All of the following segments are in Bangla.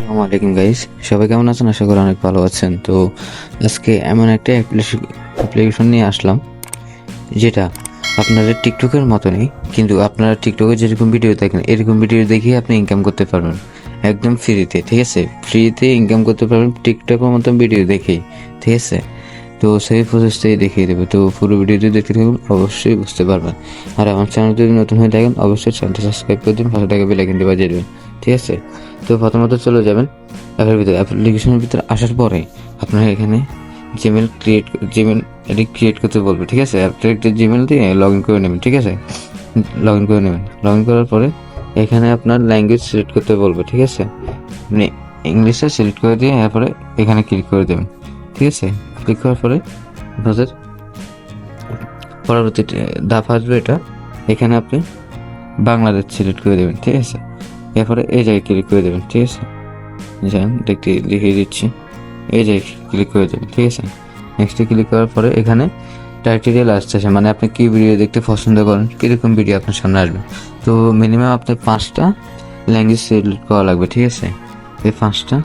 আসসালামু আলাইকুম গাইস, সবাই কেমন আছেন? আশা করি অনেক ভালো আছেন। তো আজকে এমন একটা অ্যাপ্লিকেশন নিয়ে আসলাম যেটা আপনাদের টিকটকের মতনই, কিন্তু আপনারা টিকটকে যেরকম ভিডিও দেখেন এরকম ভিডিও দেখে আপনি ইনকাম করতে পারবেন একদম ফ্রিতে। ঠিক আছে, ফ্রিতে ইনকাম করতে পারবেন টিকটকের মতন ভিডিও দেখেই। ঠিক আছে, তো সেই প্রসেসটাই দেখিয়ে দেবে। তো পুরো ভিডিওটি দেখতে থাকুন, অবশ্যই বুঝতে পারবেন। আর আমার চ্যানেল যদি নতুন হয়ে থাকেন অবশ্যই চ্যানেলটা সাবস্ক্রাইব করে দিন, 500 টাকা বেল আইকনটি বাজিয়ে দেবেন। ঠিক আছে, তো প্রথমত চলে যাবেন অ্যাপ্লিকেশনের ভিতরে আসার পরে আপনার এখানে জিমেল এটি ক্রিয়েট করতে বলবে। ঠিক আছে, একটা জিমেল দিয়ে লগ ইন করে নেবেন। ঠিক আছে, লগ ইন করে নেবেন। লগ ইন করার পরে এখানে আপনার ল্যাঙ্গুয়েজ সিলেক্ট করতে বলবে। ঠিক আছে, আপনি ইংলিশে সিলেক্ট করে দিয়ে এরপরে এখানে ক্লিক করে দেবেন। ঠিক আছে, ক্লিক করার পরে আপনাদের পরবর্তী ধাপ আসবে এটা। এখানে আপনি বাংলাদেশ সিলেক্ট করে দেবেন। ঠিক আছে, এরপরে এই জায়গায় ক্লিক করে দেবেন। ঠিক আছে, যান দেখতে দেখিয়ে দিচ্ছি, এই জায়গায় ক্লিক করে দেবেন। ঠিক আছে, নেক্সটে ক্লিক করার পরে এখানে টাইটেরিয়াল আসতেছে, মানে আপনি কী ভিডিও দেখতে পছন্দ করেন, কীরকম ভিডিও আপনার সামনে আসবে। তো মিনিমাম আপনার 5টা ল্যাঙ্গুয়েজ সিলেক্ট করা লাগবে। ঠিক আছে, এই 5টা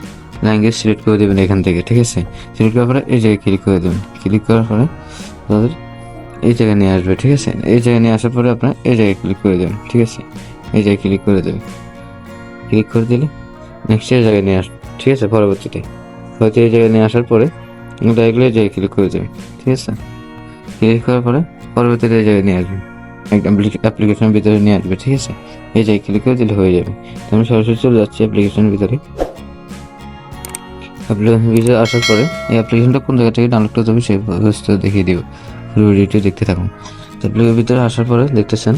ল্যাঙ্গুয়েজ সিলেক্ট করে দেবেন এখান থেকে। ঠিক আছে, সিলেক্ট করার পরে এই জায়গায় ক্লিক করে দেবেন। ক্লিক করার পরে তাদের এই জায়গায় নিয়ে আসবে। ঠিক আছে, এই জায়গায় নিয়ে আসার পরে আপনার এই জায়গায় ক্লিক করে দেবেন। ঠিক আছে, এই জায়গায় ক্লিক করে দেবেন। ক্লিক করে দিলে নেক্সট এই জায়গায় নিয়ে আসবে। ঠিক আছে, পরবর্তীতে হয়তো এই জায়গায় নিয়ে আসার পরে ডাইরেক্টলি এই জায়গায় ক্লিক করে দেবেন। ঠিক আছে, ক্লিক করার পরে পরবর্তীতে এই জায়গায় নিয়ে আসবে, একদম অ্যাপ্লিকেশনের ভিতরে নিয়ে আসবে। ঠিক আছে, এই জায়গায় ক্লিক করে দিলে হয়ে যাবে। তো আমি সরাসরি চলে যাচ্ছি অ্যাপ্লিকেশনের ভিতরে। অ্যাপ্লিকেশন ভিতরে আসার পরে এই অ্যাপ্লিকেশনটা কোন জায়গা থেকে ডাউনলোড করতে হবে সেই ব্যবস্থা দেখিয়ে দিব। পুরো ভিডিওটি দেখতে থাকুন। তো অ্যাপ্লিকেশনের ভিতরে আসার পরে দেখতেছেন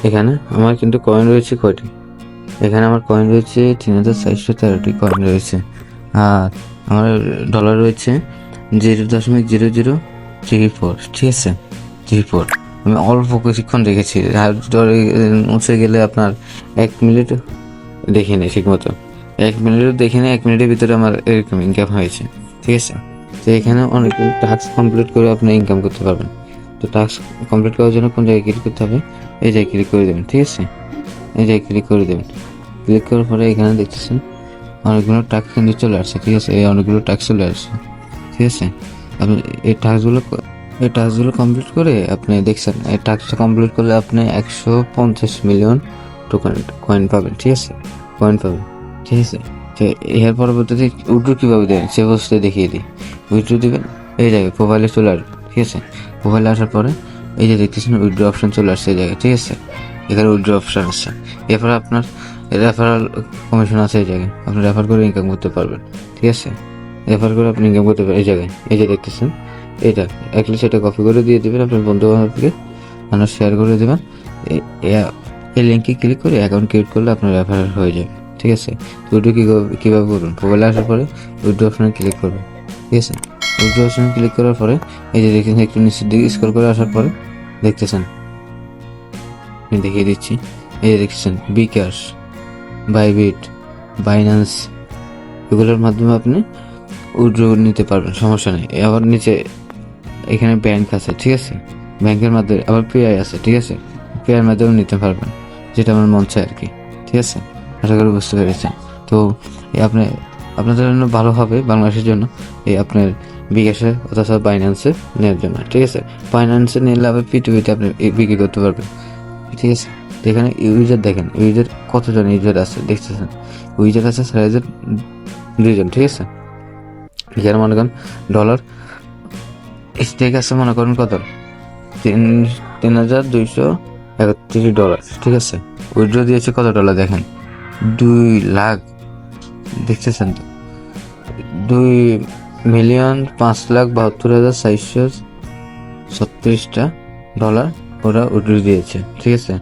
এখানে আমার কিন্তু কয়েন রয়েছে কয়টি। এখানে আমার কয়েন রয়েছে 3413টি কয়েন রয়েছে। আর আমার ডলার রয়েছে 0.0034। ঠিক আছে, 34। আমি অল্প কিছুক্ষণ রেখেছি, আর মুছে গেলে আপনার 1 মিনিট দেখিনি ঠিক মতো। 1 মিনিটও দেখিনি, 1 মিনিটের ভিতরে আমার এরকম ইনকাম হয়েছে। ঠিক আছে, তো এখানে অনেক টাস্ক কমপ্লিট করে আপনি ইনকাম করতে পারবেন। তো টাস্ক কমপ্লিট করার জন্য কোন জায়গায় ক্লিক করতে হবে, এই জায়গায় ক্লিক করে দেবেন। ঠিক আছে, এই জায়গায় ক্লিক করে দেবেন। ক্লিক করার পরে এখানে দেখতেছেন অনেকগুলো টাস্ক কিন্তু চলে আসছে। ঠিক আছে, এই অনেকগুলো টাস্ক চলে আসছে। ঠিক আছে, আপনি এই টাস্কগুলো কমপ্লিট করে আপনি দেখছেন এই টাস্কটা কমপ্লিট করলে আপনি 150 মিলিয়ন টোকেন কয়েন পাবেন। ঠিক আছে, কয়েন পাবেন। ঠিক আছে, তো এর পরবর্তীতে উইথড্র কীভাবে দেবেন সে বসতে দেখিয়ে দিই। উইথড্র দেবেন, এই জায়গায় প্রোফাইলে চলে আসবে। ঠিক আছে, প্রোফাইলে আসার পরে এই যে দেখতেছেন উইথড্র অপশন চলে আসছে এই জায়গায়। ঠিক আছে, এখানে উইথড্র অপশন আসছে। এরপরে আপনার রেফারেল কমিশন আছে এই জায়গায়, আপনি রেফার করে ইনকাম করতে পারবেন। ঠিক আছে, রেফার করে আপনি ইনকাম করতে পারবেন। এই জায়গায় এই যে দেখতেছেন এটা একলি সেটা কপি করে দিয়ে দেবেন আপনার বন্ধু বান্ধবকে, আপনার শেয়ার করে দেবেন। এই লিঙ্কে ক্লিক করে অ্যাকাউন্ট ক্রিয়েট করলে আপনার রেফারেল হয়ে যাবে। ঠিক আছে, তো ওইটা কীভাবে করবেন, মোবাইলে আসার পরে উইথড্র অপশনে ক্লিক করবেন। ঠিক আছে, উইথড্র অপশনে ক্লিক করার পরে এই যে দেখেন একটু নিচের দিকে স্ক্রল করে আসার পরে দেখতেছেন, আমি দেখিয়ে দিচ্ছি। এই যে দেখছেন বিকাশ, বাইবিট, বাইন্যান্স, এগুলোর মাধ্যমে আপনি উইথড্র নিতে পারবেন, সমস্যা নেই। আবার নিচে এখানে ব্যাংক আছে। ঠিক আছে, ব্যাংকের মাধ্যমে আবার পেআই আছে। ঠিক আছে, পেআইয়ের মাধ্যমে নিতে পারবেন, যেটা আমার মন চায় আর কি। ঠিক আছে, আশা করি বুঝতে পেরেছেন। তো আপনাদের জন্য ভালো হবে, বাংলাদেশের জন্য এই আপনার বিকাশে অথবা বাইন্যান্সে নেওয়ার জন্য। ঠিক আছে, বাইন্যান্সে নিলে আবার পিটুপিতে আপনি বিক্রি করতে পারবেন। ঠিক আছে, এখানে ইউজার দেখেন, ইউজার কতজন ইউজার আছে দেখতেছেন। ইউজার আছে 4,002 জন। ঠিক আছে, এখানে মনে করেন ডলার স্টেক আছে মনে করেন কত, 3,231 ডলার। ঠিক আছে, উইথড্র দিয়েছে কত ডলার দেখেন, 2 লাখ। দেখতেছেন তো, 2,05,72,436টা ডলার ওরা উইথড্র দিয়েছে। ঠিক আছে,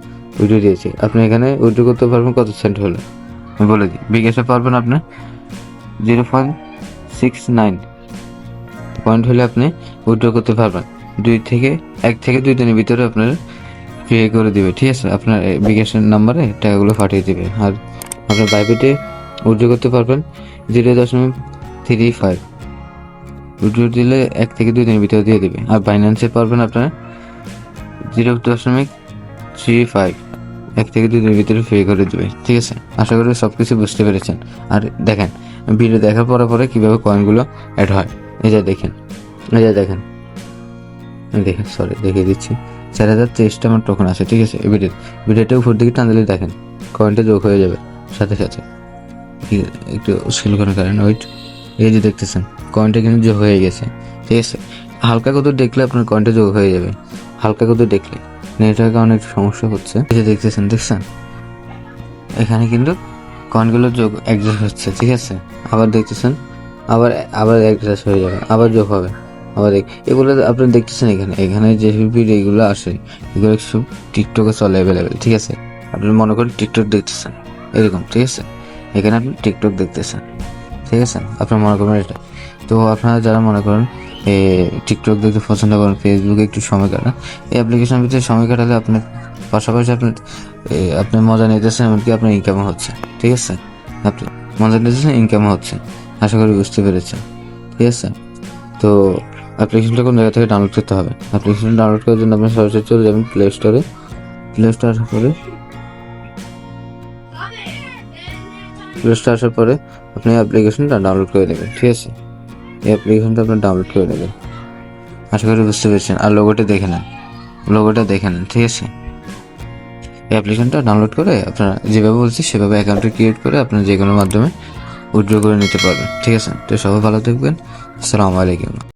উইথড্র দিয়েছে। আপনি এখানে উইথড্র করতে পারবেন কত সেন্ট হলে আমি বলে দিই। বিকাশে পারবেন আপনি 0.69 পয়েন্ট হলে আপনি উইথড্র করতে পারবেন। 1 থেকে 2 দিনের ভিতরে আপনার পে করে দিবে। ঠিক আছে, আপনার বিকাশের নাম্বারে টাকাগুলো পাঠিয়ে দিবে। আর আপনার বাইবিটে উইথড্র করতে পারবেন 0.35 উইথড্র দিলে 1 থেকে 2 দিনের ভিতরে দিয়ে দেবে। আর বাইন্যান্সে পারবেন আপনার 0.35 1 থেকে 2 দিনের ভিতরে পে করে দেবে। ঠিক আছে, আশা করি সব কিছু বুঝতে পেরেছেন। আর দেখেন ভিডিও দেখার পরে কীভাবে কয়েনগুলো অ্যাড হয়। এই যে দেখেন, সরি দেখিয়ে দিচ্ছি। 4023টা আমার টোকন আছে। ঠিক আছে, এই ভিডিওটা উপর দিকে টান দিলে দেখেন কয়েনটা যোগ হয়ে যাবে সাথে সাথে। একটু স্কিল করে করেন, ওয়েট। এই যে দেখতেছেন কয়েনটা কিন্তু যোগ হয়ে গেছে। ঠিক আছে, হালকা কত দেখলে আপনার কয়েনটা যোগ হয়ে যাবে, হালকা কত দেখলে। নেটওয়ার্কে অনেক সমস্যা হচ্ছে। এই যে দেখছেন এখানে কিন্তু কয়েনগুলো যোগ অ্যাডজাস্ট হচ্ছে। ঠিক আছে, আবার দেখতেছেন আবার অ্যাডজাস্ট হয়ে যাবে, আবার যোগ হবে, আবার এগুলো আপনি দেখতেছেন। এখানে যে ভিডিও এগুলো আসে, এগুলো সব টিকটকে চলে অ্যাভেলেবেল। ঠিক আছে, আপনি মনে করেন টিকটক দেখতেছেন এরকম। ঠিক আছে, এখানে আপনি টিকটক দেখতেছেন। ঠিক আছে, আপনার মনে করবেন এটা। তো আপনারা যারা মনে করেন টিকটক দেখতে পছন্দ করেন, ফেসবুকে একটু সময় কাটান, এই অ্যাপ্লিকেশনের ভিতরে সময় কাটালে আপনার পাশাপাশি আপনি মজা নিতেছেন, এমনকি আপনার ইনকামও হচ্ছে। ঠিক আছে, আপনি মজা নিতেছেন, ইনকামও হচ্ছে। আশা করি বুঝতে পেরেছেন। ঠিক আছে, তো অ্যাপ্লিকেশনটা কোন জায়গা থেকে ডাউনলোড করতে হবে? অ্যাপ্লিকেশন ডাউনলোড করার জন্য আপনি সরাসরি চলে যাবেন প্লে স্টোরে। প্লে স্টোর আসার পরে আপনি অ্যাপ্লিকেশনটা ডাউনলোড করে নেবেন। ঠিক আছে, এই অ্যাপ্লিকেশনটা আপনি ডাউনলোড করে নেবেন। আশা করি বুঝতে পেরেছেন। আর লোগোটা দেখে নেন। ঠিক আছে, এই অ্যাপ্লিকেশনটা ডাউনলোড করে আপনারা যেভাবে বলছি সেভাবে অ্যাকাউন্টটা ক্রিয়েট করে আপনারা যে কোনো মাধ্যমে উইথড্র করে নিতে পারবেন। ঠিক আছে, তো সবাই ভালো থাকবেন। আসসালামু আলাইকুম।